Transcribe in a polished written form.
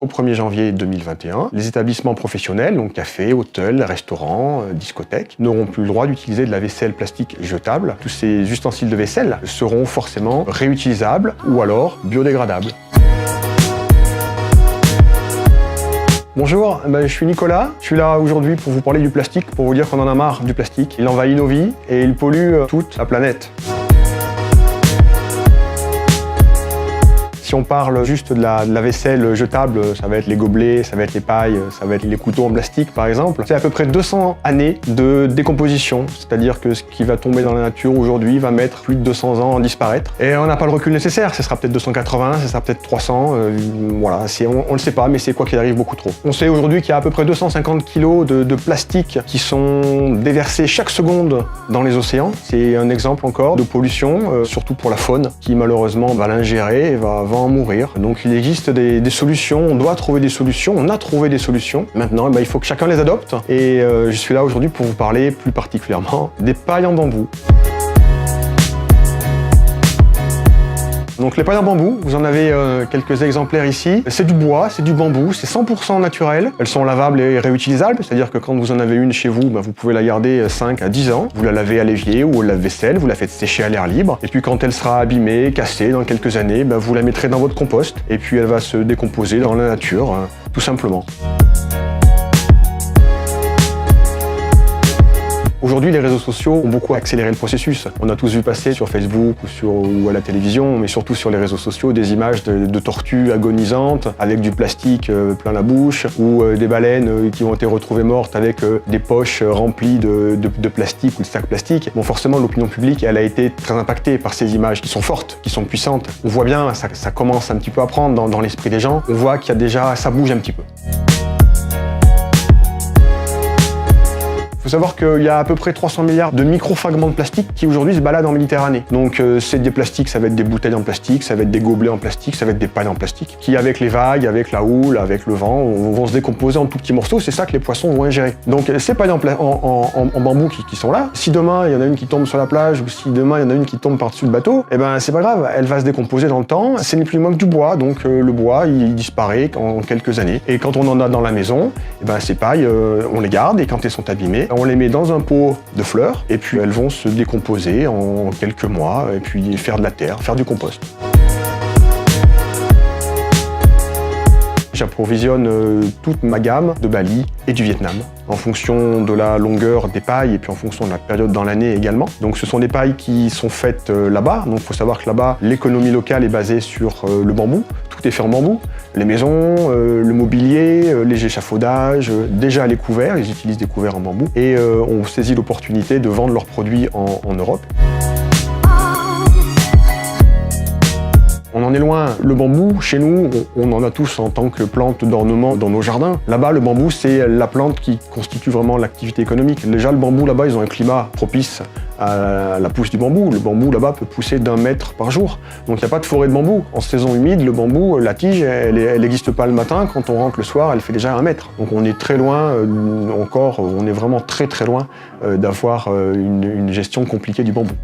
Au 1er janvier 2021, les établissements professionnels, donc cafés, hôtels, restaurants, discothèques, n'auront plus le droit d'utiliser de la vaisselle plastique jetable. Tous ces ustensiles de vaisselle seront forcément réutilisables ou alors biodégradables. Bonjour, je suis Nicolas. Je suis là aujourd'hui pour vous parler du plastique, pour vous dire qu'on en a marre du plastique. Il envahit nos vies et il pollue toute la planète. Si on parle juste de la vaisselle jetable, ça va être les gobelets, ça va être les pailles, ça va être les couteaux en plastique par exemple. C'est à peu près 200 années de décomposition, c'est-à-dire que ce qui va tomber dans la nature aujourd'hui va mettre plus de 200 ans à disparaître. Et on n'a pas le recul nécessaire, ce sera peut-être 280, ce sera peut-être 300, voilà, on le sait pas, mais c'est quoi qu'il arrive beaucoup trop. On sait aujourd'hui qu'il y a à peu près 250 kg de plastique qui sont déversés chaque seconde dans les océans. C'est un exemple encore de pollution, surtout pour la faune, qui malheureusement va l'ingérer et va en mourir. Donc il existe des solutions, on doit trouver des solutions, on a trouvé des solutions. Maintenant, il faut que chacun les adopte. Et je suis là aujourd'hui pour vous parler plus particulièrement des pailles en bambou. Donc les pailles en bambou, vous en avez quelques exemplaires ici. C'est du bois, c'est du bambou, c'est 100% naturel. Elles sont lavables et réutilisables, c'est-à-dire que quand vous en avez une chez vous, vous pouvez la garder 5 à 10 ans. Vous la lavez à l'évier ou au lave-vaisselle, vous la faites sécher à l'air libre. Et puis quand elle sera abîmée, cassée dans quelques années, vous la mettrez dans votre compost. Et puis elle va se décomposer dans la nature, tout simplement. Aujourd'hui, les réseaux sociaux ont beaucoup accéléré le processus. On a tous vu passer sur Facebook ou à la télévision, mais surtout sur les réseaux sociaux, des images de tortues agonisantes avec du plastique plein la bouche, ou des baleines qui ont été retrouvées mortes avec des poches remplies de plastique ou de sacs plastiques. Bon, forcément, l'opinion publique, elle a été très impactée par ces images qui sont fortes, qui sont puissantes. On voit bien, ça commence un petit peu à prendre dans l'esprit des gens. On voit qu'il y a déjà, ça bouge un petit peu. Il faut savoir qu'il y a à peu près 300 milliards de micro-fragments de plastique qui aujourd'hui se baladent en Méditerranée. Donc c'est des plastiques, ça va être des bouteilles en plastique, ça va être des gobelets en plastique, ça va être des pailles en plastique, qui avec les vagues, avec la houle, avec le vent, vont se décomposer en tout petits morceaux, c'est ça que les poissons vont ingérer. Donc ces pailles en bambou qui sont là, si demain il y en a une qui tombe sur la plage, ou si demain il y en a une qui tombe par-dessus le bateau, c'est pas grave, elle va se décomposer dans le temps, c'est ni plus ni moins que du bois, donc le bois il disparaît en quelques années. Et quand on en a dans la maison, ces pailles, on les garde, et quand elles sont abîmées, on les met dans un pot de fleurs, et puis elles vont se décomposer en quelques mois, et puis faire de la terre, faire du compost. J'approvisionne toute ma gamme de Bali et du Vietnam, en fonction de la longueur des pailles et puis en fonction de la période dans l'année également. Donc ce sont des pailles qui sont faites là-bas, donc il faut savoir que là-bas, l'économie locale est basée sur le bambou, tout est fait en bambou. Les maisons, le mobilier, les échafaudages, déjà les couverts, ils utilisent des couverts en bambou, et on saisit l'opportunité de vendre leurs produits en Europe. On en est loin. Le bambou, chez nous, on en a tous en tant que plante d'ornement dans nos jardins. Là-bas, le bambou, c'est la plante qui constitue vraiment l'activité économique. Déjà, le bambou, là-bas, ils ont un climat propice à la pousse du bambou. Le bambou, là-bas, peut pousser d'1 mètre par jour. Donc, il n'y a pas de forêt de bambou. En saison humide, le bambou, la tige, elle n'existe pas le matin. Quand on rentre le soir, elle fait déjà 1 mètre. Donc, on est très loin, on est vraiment très très loin d'avoir une gestion compliquée du bambou.